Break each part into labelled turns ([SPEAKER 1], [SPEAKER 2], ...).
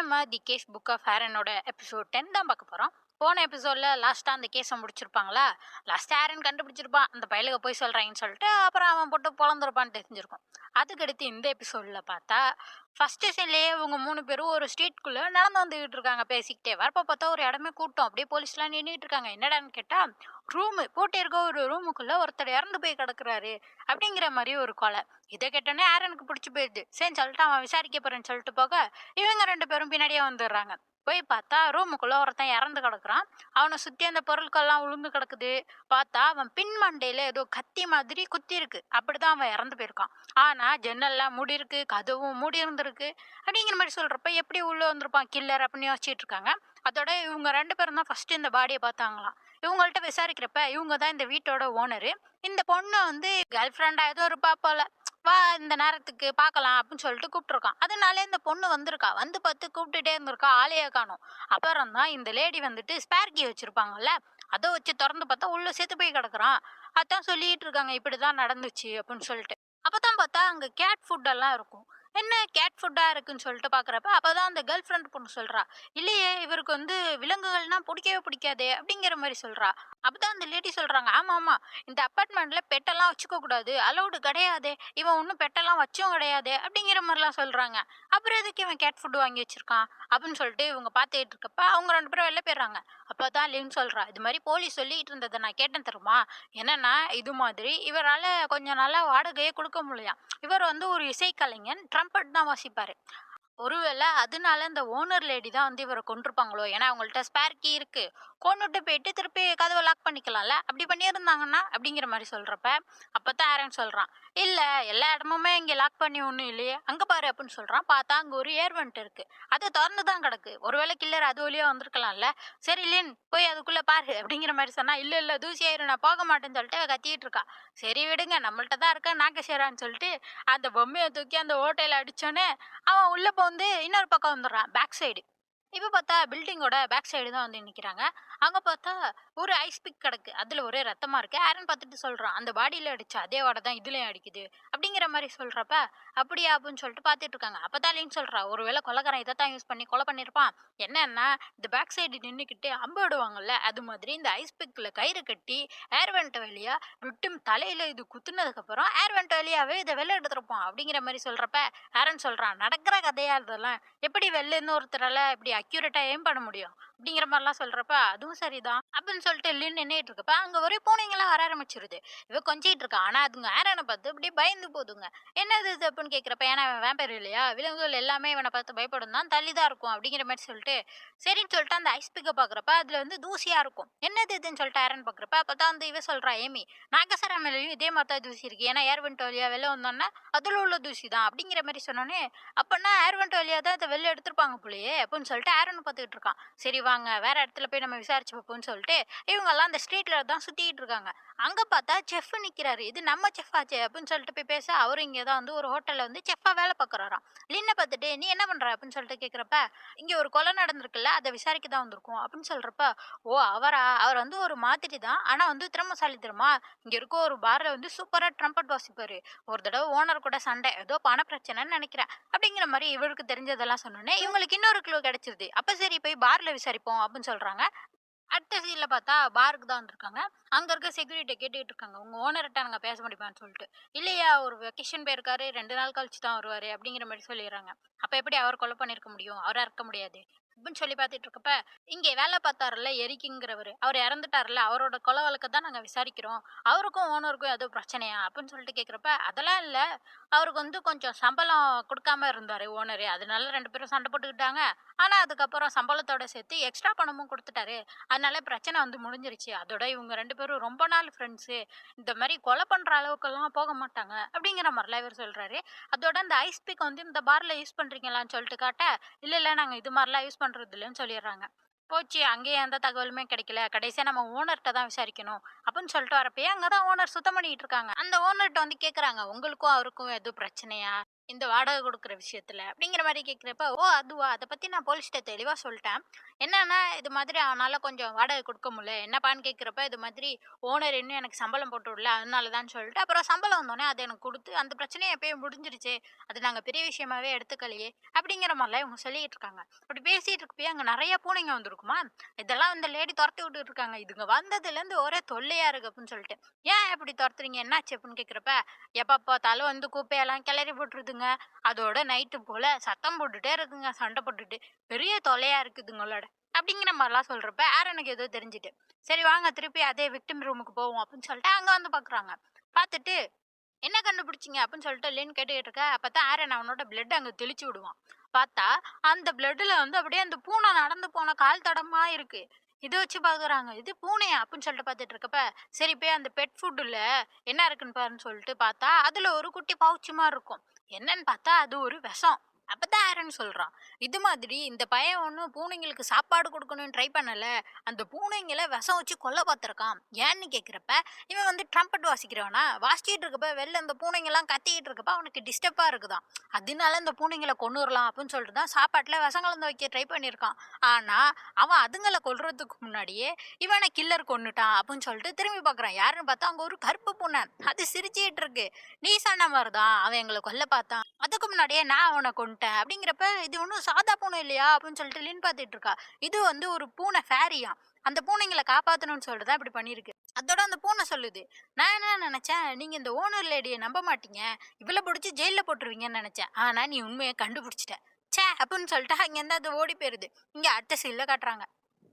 [SPEAKER 1] நம்ம the gas book of ஹேரனோட episode 10 தான் பார்க்க போறோம். போன எபிசோட்ல லாஸ்டா அந்த கேஸை முடிச்சிருப்பாங்களா? லாஸ்டா ஹேரன் கண்டுபிடிச்சிருப்பான் அந்த பயலுக போய் சொல்றாங்கன்னு சொல்லிட்டு அப்புறம் அவன் போட்டு பொழந்துருப்பான்னு தெரிஞ்சிருக்கும். அதுக்கடுத்து இந்த எபிசோட்ல பார்த்தா ஃபர்ஸ்ட் சீன்லயே இவங்க 3 பேரும் ஒரு ஸ்ட்ரீட்குள்ள நடந்து வந்துகிட்டு இருக்காங்க பேசிக்கிட்டே. வரப்ப பார்த்தா ஒரு இடமே கூட்டம் அப்படியே போலீஸ்லாம் நின்றுட்டு இருக்காங்க. என்னடான்னு கேட்டா பூட்டி இருக்க ஒரு ரூமுக்குள்ள ஒருத்தர் இறந்து போய் கிடக்குறாரு அப்படிங்கிற மாதிரி ஒரு கொலை. இதை கேட்டோன்னே ஆரனுக்கு பிடிச்சி போயிடுது. சரின்னு சொல்லிட்டு அவன் விசாரிக்க போறேன்னு சொல்லிட்டு போக இவங்க 2 பேரும் பின்னாடியே வந்துடுறாங்க. போய் பார்த்தா ரூமுக்குள்ள ஒருத்தன் இறந்து கிடக்குறான். அவனை சுத்தி அந்த பொருட்கள்லாம் உளுந்து கிடக்குது. பார்த்தா அவன் பின் மண்டையில ஏதோ கத்தி மாதிரி குத்தி இருக்கு. அப்படிதான் அவன் இறந்து போயிருக்கான். ஆனா ஜன்னல்லாம் மூடி இருக்கு, கதவும் மூடி இருந்திருக்கு. அப்படிங்கிற மாதிரி சொல்றப்ப எப்படி உள்ள வந்திருப்பான் கில்லர் அப்படின்னு யோசிச்சுட்டு இருக்காங்க. அதோட இவங்க 2 பேரும் தான் ஃபர்ஸ்ட் இந்த பாடியை பார்த்தாங்களாம். இவங்கள்ட்ட விசாரிக்கிறப்ப இவங்க தான் இந்த வீட்டோட ஓனரு. இந்த பொண்ணு வந்து கேர்ள் ஃப்ரெண்டா ஏதோ இருப்பா போல. வா இந்த நேரத்துக்கு பார்க்கலாம் அப்படின்னு சொல்லிட்டு கூப்பிட்டுருக்கான். அதனால இந்த பொண்ணு வந்திருக்கா. வந்து பார்த்து கூப்பிட்டுட்டே இருந்திருக்கா. ஆளையே காணோம். அப்புறம் தான் இந்த லேடி வந்துட்டு ஸ்பேர் கீ வச்சிருப்பாங்கல்ல, அதை வச்சு திறந்து பார்த்தா உள்ள செத்து போய் கிடக்குறான். அதான் சொல்லிட்டு இருக்காங்க இப்படிதான் நடந்துச்சு அப்படின்னு சொல்லிட்டு. அப்பதான் பார்த்தா அங்க கேட் ஃபுட் எல்லாம் இருக்கும். என்ன கேட் ஃபுட்டா இருக்குன்னு சொல்லிட்டு பாக்குறப்ப அப்பதான் அந்த கேர்ள் ஃப்ரெண்ட் பொண்ணு சொல்றா, இல்லையே இவருக்கு வந்து விலங்குகள்னா பிடிக்கவே பிடிக்காதே அப்படிங்கிற மாதிரி சொல்றா. அப்பதான் அந்த லேடி சொல்றாங்க, ஆமா ஆமா, இந்த அப்பார்ட்மெண்ட்ல பெட்டெல்லாம் வச்சுக்க கூடாது, அலௌடு கிடையாதே, இவன் ஒன்றும் பெட்டெல்லாம் வச்சும் கிடையாதே அப்படிங்கிற மாதிரிலாம் சொல்றாங்க. அப்புறம் எதுக்கு இவன் கேட் ஃபுட் வாங்கி வச்சிருக்கான் அப்படின்னு சொல்லிட்டு இவங்க பார்த்துட்டு இருக்கப்ப அவங்க 2 பேரும் வெளில போயிடுறாங்க. அப்பதான் லின் சொல்றா, இது மாதிரி போலீஸ் சொல்லிட்டு இருந்ததை நான் கேட்டேன் தருமா. என்னன்னா இது மாதிரி இவரால கொஞ்சம் நாளா வாடகையே கொடுக்க முடியல. இவர் வந்து ஒரு இசைக்கலைஞன், ட்ரம்பட் தான் வாசிப்பாரு. ஒருவேளை அதனால இந்த ஓனர் லேடி தான் வந்து இவரை கொண்டிருப்பாங்களோ, ஏன்னா அவங்கள்ட்ட ஸ்பேர் கீ இருக்கு, கொண்டுட்டு போயிட்டு திருப்பி கதவை லாக் பண்ணிக்கலாம்ல, அப்படி பண்ணியிருந்தாங்கன்னா அப்படிங்கிற மாதிரி சொல்றப்ப அப்பதான் ஆரன் சொல்றான், இல்ல எல்லா இடமுமே இங்க லாக் பண்ணி ஒண்ணும் இல்லையே, அங்க பாரு அப்படின்னு சொல்றான். பார்த்தா அங்க ஒரு ஏர் வெண்ட் இருக்கு, அது திறந்து தான் கிடக்கு. ஒருவேளை கில்லர் அது வழியா வந்திருக்கலாம்ல. சரி லின் போய் அதுக்குள்ள பாரு அப்படிங்கிற மாதிரி சொன்னா, இல்ல இல்ல தூசி ஆயிரும் நான் போக மாட்டேன்னு சொல்லிட்டு அவ கத்திட்டு இருக்கா. சரி விடுங்க நம்மள்ட்ட தான் இருக்க நாக்க சேரான்னு சொல்லிட்டு அந்த பொம்மையை தூக்கி அந்த ஓட்டையில அடிச்சோன்னே அவன் உள்ள வந்து இன்னொரு பக்கம் வந்துடுறான் பேக் சைடு. இப்போ பார்த்தா பில்டிங்கோட பேக் சைடு தான் வந்து நிற்கிறாங்க. அங்கே பார்த்தா ஒரு ஐஸ் பிக் கிடக்கு, அதில் ஒரே ரத்தமாக இருக்கு. ஆரன் பார்த்துட்டு சொல்கிறான், அந்த பாடியில் அடிச்சா அதே வாடை தான் இதுலேயும் அடிக்குது அப்படிங்கிற மாதிரி சொல்கிறப்ப அப்படியா அப்படின்னு சொல்லிட்டு பார்த்துட்டு இருக்காங்க. அப்போ தான் லின் சொல்கிறா, ஒருவேளை கொலைக்காரன் இதை தான் யூஸ் பண்ணி கொலை பண்ணியிருப்பான். என்னன்னா இந்த பேக் சைடு நின்றுக்கிட்டு அம்பு விடுவாங்கல்ல, அது மாதிரி இந்த ஐஸ் பிக்கில் கயிறு கட்டி ஏர் வெண்ட் வழியா விட்டு தலையில் இது குத்துனதுக்கப்புறம் ஏர் வெண்ட் வழியாவே இதை வெளில எடுத்துருப்பான் அப்படிங்கிற மாதிரி சொல்கிறப்ப ஆரன் சொல்கிறான், நடக்கிற கதையா இதெல்லாம், எப்படி வெளிலேருந்து ஒருத்தரால இப்படி அக்யூரேட்டா ஏம் பண்ண முடியும் அப்படிங்கிற மாதிரிலாம் சொல்றப்ப அதுவும் சரிதான் அப்படின்னு சொல்லிட்டு லின் நின்னுட்டு இருக்கப்ப அங்க ஒரே பூனைங்கெல்லாம் வர ஆரம்பிச்சிருது. இவ கொஞ்சிட்டு இருக்கா. ஆனா அதுங்க ஆரனை பார்த்து அப்படியே பயந்து போதுங்க. என்னது இது அப்படின்னு கேட்கிறப்ப, ஏன்னா அவன் வேம்பர் இல்லையா, விலங்குகள் எல்லாமே இவனை பார்த்து பயப்படும் தான், தள்ளிதான் இருக்கும் அப்படிங்கிற மாதிரி சொல்லிட்டு சரின்னு சொல்லிட்டு அந்த ஐஸ் பிக்கை பாக்குறப்ப அதுல வந்து தூசியா இருக்கும். என்னது இதுன்னு சொல்லிட்டு ஆரன் பாக்குறப்ப அப்பதான் வந்து இவ சொல்றா, ஏமி நாகசரா மேலேயும் இதே மாதிரி தான் தூசி இருக்கு, ஏன்னா ஏர் வெண்ட் வழியா வெளில வந்தோன்னா அதுல உள்ள தூசி தான் அப்படிங்கிற மாதிரி சொன்னோன்னே, அப்பன்னா ஏர் வெண்ட் வழியா தான் இதை வெளில எடுத்திருப்பாங்க போலயே அப்படின்னு சொல்லிட்டு ஆரன் பார்த்துக்கிட்டு இருக்கான். சரி வாங்க வேற இடத்துல போய் நம்ம விசாரிச்சு பார்ப்போம்னு சொல்லிட்டு இவங்க எல்லாம் அந்த ஸ்ட்ரீட்ல தான் சுத்திட்டு இருக்காங்க. அங்க பார்த்தா செஃப் நிக்கிறாரு. இது நம்ம செஃப் ஆச்சே அப்படின்னு சொல்லிட்டு போய் பேச அவரு இங்கதான் வந்து ஒரு ஹோட்டல்ல வந்து செஃப்பா வேலை பார்க்கறாராம். லின்ன பார்த்துட்டு நீ என்ன பண்ற அப்படின்னு சொல்லிட்டு கேக்குறப்ப, இங்க ஒரு கொலை நடந்திருக்குல்ல அதை விசாரிக்க தான் வந்திருக்கோம் அப்படின்னு சொல்றப்ப, ஓ அவரா, அவர் வந்து ஒரு மாதிரி தான், ஆனா வந்து திறமசாலி தெரியுமா, இங்க இருக்க ஒரு பார்ல வந்து சூப்பரா ட்ரம்பட் வாசிப்பாரு. ஒரு தடவை ஓனர் கூட சண்டை, ஏதோ பண பிரச்சனைன்னு நினைக்கிறேன் அப்படிங்கிற மாதிரி இவருக்கு தெரிஞ்சதெல்லாம் சொன்னோன்னே இவங்களுக்கு இன்னொரு க்ளூ கிடைச்சிருது. அப்ப சரி போய் பார்ல விசாரிப்போம் அப்படின்னு சொல்றாங்க. அடுத்த சீன்ல பார்த்தா பாருக்கு தான் வந்திருக்காங்க. அங்க இருக்க செக்யூரிட்டி கேட்டுட்டு இருக்காங்க, உங்க ஓனர்கிட்ட நாங்க பேச முடியுமான்னு சொல்லிட்டு. இல்லையா ஒரு வெக்கேஷன் போயிருக்காரு, 2 நாள் கழிச்சு தான் வருவாரு அப்படிங்கிற மாதிரி சொல்லிடுறாங்க. அப்ப எப்படி அவர் கொலை பண்ணிருக்க முடியும், அவரா இருக்க முடியாது அப்படின்னு சொல்லி பார்த்துட்டு இருக்கப்ப, இங்கே வேலை பார்த்தாருல்ல எரிக்குங்கிறவரு, அவர் இறந்துட்டாருல்ல, அவரோட கொலை வழக்க தான் நாங்க விசாரிக்கிறோம், அவருக்கும் ஓனருக்கும் ஏதோ பிரச்சனையா அப்படின்னு சொல்லிட்டு கேட்குறப்ப, அதெல்லாம் இல்ல, அவருக்கு வந்து கொஞ்சம் சம்பளம் கொடுக்காம இருந்தாரு ஓனரு, அதனால 2 பேரும் சண்டை போட்டுக்கிட்டாங்க. ஆனா அதுக்கப்புறம் சம்பளத்தோட சேர்த்து எக்ஸ்ட்ரா பணமும் கொடுத்துட்டாரு, அதனால பிரச்சனை வந்து முடிஞ்சிருச்சு. அதோட இவங்க 2 பேரும் ரொம்ப நாள் ஃப்ரெண்ட்ஸு, இந்த மாதிரி கொலை பண்ற அளவுக்கெல்லாம் போக மாட்டாங்க அப்படிங்கிற மாதிரிலாம் இவர் சொல்றாரு. அதோட அந்த ஐஸ் பிக் வந்து இந்த பார்ல யூஸ் பண்றீங்களான்னு சொல்லிட்டு காட்ட, இல்ல இல்ல நாங்க இது மாதிரிலாம் யூஸ் பண்றது இல்லைன்னு சொல்லிடுறாங்க. போச்சு அங்கேயே எந்த தகவலுமே கிடைக்கல, கடைசியா நம்ம ஓனர்கிட்ட தான் விசாரிக்கணும் அப்படின்னு சொல்லிட்டு வரப்பயே அங்கதான் ஓனர் சுத்தம் பண்ணிட்டு இருக்காங்க. அந்த ஓனர்கிட்ட வந்து கேக்குறாங்க, உங்களுக்கும் அவருக்கும் எதுவும் பிரச்சனையா, இந்த வாடகை குடுக்குற விஷயத்துல அப்படிங்கிற மாரி கேட்கிறப்ப, "ஓ! அதுவா? அத பத்தி நான் போலீஸ்ட்ட தெளிவா சொல்ட்டேன். என்னன்னா, இது மாதிரி அவனால கொஞ்சம் வாடகை குடுக்க முடியல. என்னப்பான்னு கேட்கிறப்ப, இது மாதிரி ஓனர் இன்னும் எனக்கு சம்பளம் போட்டு விடல. அதனால தான் சொல்லிட்டு, அப்புறம் சம்பளம் வந்தோனே அத எனக்கு குடுத்து, அந்த பிரச்சனையும் எப்பயோ முடிஞ்சிருச்சே. அது நாங்க பெரிய விஷயமாவே எடுத்துக்கலையே." அப்படிங்கிற மாரிலாம் இவங்க சொல்லிட்டு இருக்காங்க. அப்படி பேசிட்டு இருக்கப்பயே அங்க நெறைய பூனைங்க வந்திருக்குமா. இதெல்லாம் இந்த லேடி தொரத்தி விட்டுட்டு இருக்காங்க. இதுங்க வந்ததுலேருந்து ஒரே தொல்லையா இருக்கு அப்படின்னு சொல்லிட்டு. "ஏன் இப்படி தொரத்துறீங்க? என்னாச்சு?" அப்படின்னு கேட்கிறப்ப, எப்ப பார்த்தாலும் வந்து குப்பையெல்லாம் கிளறி போட்டுருதுங்க. அதோட நைட்டு போல சத்தம் போட்டுட்டே இருக்குங்க, சண்டை போட்டுட்டு. பெரிய தொல்லையா இருக்குதுங்களோட. அப்படிங்கிற மாரிலாம் சொல்றப்ப, ஆரனுக்கு ஏதோ தெரிஞ்சுட்டு. சரி வாங்க திருப்பி அதே விக்டிம் ரூமுக்கு போவோம் அப்படின்னு சொல்லிட்டு அங்க வந்து பார்க்குறாங்க. பார்த்துட்டு, "என்ன கண்டுபிடிச்சீங்க?" அப்படின்னு சொல்லிட்டு லின் கேட்டுக்கிட்டு இருக்க. அப்பதான் ஆரன் அவனோட பிளட் அங்க தெளிச்சு விடுவான். பார்த்தா, அந்த பிளட்ல வந்து அப்படியே அந்த பூனை நடந்து போன கால் தடமா இருக்கு. இத வச்சு பார்க்குறாங்க. "இது பூனையா?" அப்படின்னு சொல்லிட்டு பார்த்துட்டு இருக்கப்ப, சரி போய் அந்த பெட் ஃபுட்டுல என்ன இருக்குன்னு பாருன்னு சொல்லிட்டு பார்த்தா, அதுல ஒரு குட்டி பவுச் மாரி இருக்கும். என்னன்னு பார்த்தா, அது ஒரு விஷம். அப்பதான் ஆரன் சொல்றான். "இது மாதிரி இந்த பையன் ஒண்ணும் பூனைங்களுக்கு சாப்பாடு குடுக்கணும்னு ட்ரை பண்ணல. அந்த பூனைங்கள விஷம் வச்சு கொல்ல பார்த்துருக்கான்." ஏன்னு கேட்கிறப்ப, இவன் வந்து ட்ரம்பட் வாசிக்கிறவனா, வாசிச்சுட்டு இருக்கப்ப வெளில இந்த பூனைங்கலாம் கத்திக்கிட்டு இருக்கப்ப அவனுக்கு டிஸ்டர்பா இருக்குதாம். அதனால இந்த பூனைங்கள கொன்னுறலாம் அப்படின்னு சொல்லிட்டு தான் சாப்பாட்டுல விஷம் கலந்து வைக்க ட்ரை பண்ணியிருக்கான். ஆனா, அவன் அதுங்கள கொல்றதுக்கு முன்னாடியே இவன கில்லர் கொன்னுட்டான் அப்படின்னு சொல்லிட்டு திரும்பி பார்க்குறான். யாருன்னு பார்த்தா அங்க ஒரு கருப்பு பூனை. அது சிரிச்சுக்கிட்டு இருக்கு. "நீ சொன்ன மாரி தான் அவன் எங்கள கொல்ல பார்த்தான். அதுக்கு முன்னாடியே நான் அவன கொன்னுட்டேன்." அப்படிங்கிறப்ப, "இது ஒண்ணும் சாதா பூனை இல்லையா?" அப்படின்னு சொல்லிட்டு லின் பார்த்துட்டு இருக்கா. இது வந்து ஒரு பூனை ஃபேரியாம். அந்த பூனைங்கள காப்பாத்தணும்னு சொல்லிட்டு தான் இப்படி பண்ணியிருக்கு. அதோட அந்த பூனை சொல்லுது, "நான் என்ன நினைச்சேன், நீங்க இந்த ஓனர் லேடிய நம்ப மாட்டீங்க. இவள புடிச்சு ஜெயில்ல போட்டுருவீங்கன்னு நினைச்சேன். ஆனா நீ உண்மைய கண்டுபிடிச்சிட்ட. ச்சே!" அப்படின்னு சொல்லிட்டு அங்கேருந்து அது ஓடி போயிருது. இங்க அடுத்த சீன்ல காட்டுறாங்க.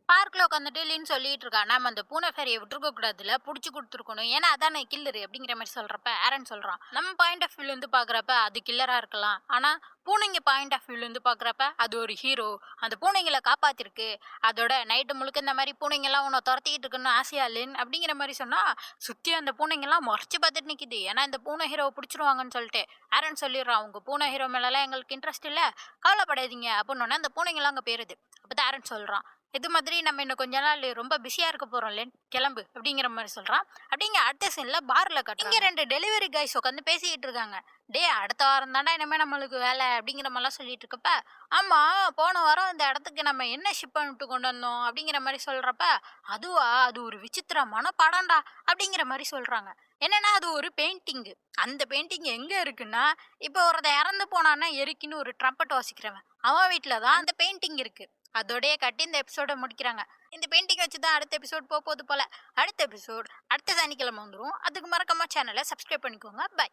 [SPEAKER 1] பார்க்ல உட்காந்துட்டு லின் சொல்லிட்டு இருக்கா, "நாம அந்த பூனை ஃபேரிய விட்டுருக்க கூடாதுல, புடிச்சு குடுத்துருக்கணும். ஏன்னா அதானே கில்லரு." அப்படிங்கிற மாரி சொல்றப்ப ஆரன் சொல்றான், "நம்ம பாயிண்ட் ஆஃப் வியூல இருந்து பார்க்குறப்ப அது கில்லரா இருக்கலாம். ஆனா பூனைங்க பாயிண்ட் ஆஃப் வியூல இருந்து பார்க்குறப்ப அது ஒரு ஹீரோ. அந்த பூனைங்கள காப்பாத்திருக்கு. அதோட நைட்டு முழுக்க இந்த மாரி பூனைங்கலாம் உன்ன தொரத்திக்கிட்டு இருக்குன்னு ஆசையா லின்?" அப்படிங்கிற மாரி சொன்னா, சுத்தி அந்த பூனைங்கலாம் மொறச்சு பார்த்துட்டு நிக்குது. ஏன்னா இந்த பூனை ஹீரோவ புடிச்சிருவாங்கன்னு சொல்லிட்டு. ஆரன் சொல்லிடுறான், "உங்க பூனை ஹீரோ மேலலாம் எங்களுக்கு இன்ட்ரெஸ்ட் இல்ல. கவலைப்படாதீங்க." அப்படின்னோனே அந்த பூனைங்கலாம் அங்க போயிருது. அப்பதான் ஆரன் சொல்றான், "இது மாதிரி நம்ம இன்னும் கொஞ்ச நாள் ரொம்ப பிஸியா இருக்க போறோம் லேன், கிளம்பு." அப்படிங்கிற மாதிரி சொல்றான். அப்படிங்க அடுத்த சீன்ல பார்ல கட்டுறாங்க. இங்க 2 டெலிவரி கைஸ் உட்காந்து பேசிக்கிட்டு இருக்காங்க. "டேய் அடுத்த வாரம் தாண்டா இனிமே நம்மளுக்கு வேலை." அப்படிங்கிற மாதிரிலாம் சொல்லிட்டு இருக்கப்ப, "ஆமா போன வாரம் இந்த இடத்துக்கு நம்ம என்ன ஷிப் பண்ணிட்டு கொண்டு வந்தோம்?" அப்படிங்கிற மாதிரி சொல்றப்ப, "அதுவா அது ஒரு விசித்திரமான படம்டா." அப்படிங்கிற மாதிரி சொல்றாங்க. என்னன்னா அது ஒரு பெயிண்டிங். அந்த பெயிண்டிங் எங்க இருக்குன்னா, இப்போ ஒருத்தன் இறந்து போனான்னா எரிக்கின்னு ஒரு ட்ரம்பட் வாசிக்கிறவன் அவன் வீட்டுல தான் அந்த பெயிண்டிங் இருக்கு. அதோடயே கட்டி இந்த எபிசோட முடிக்கிறாங்க. இந்த பெயிண்டிங் வச்சு தான் அடுத்த எபிசோட் போகுது போல. அடுத்த எபிசோட் அடுத்த சனிக்கிழமை வந்துரும். அதுக்கு மறக்காம சேனலை சப்ஸ்கிரைப் பண்ணிக்கோங்க. பை.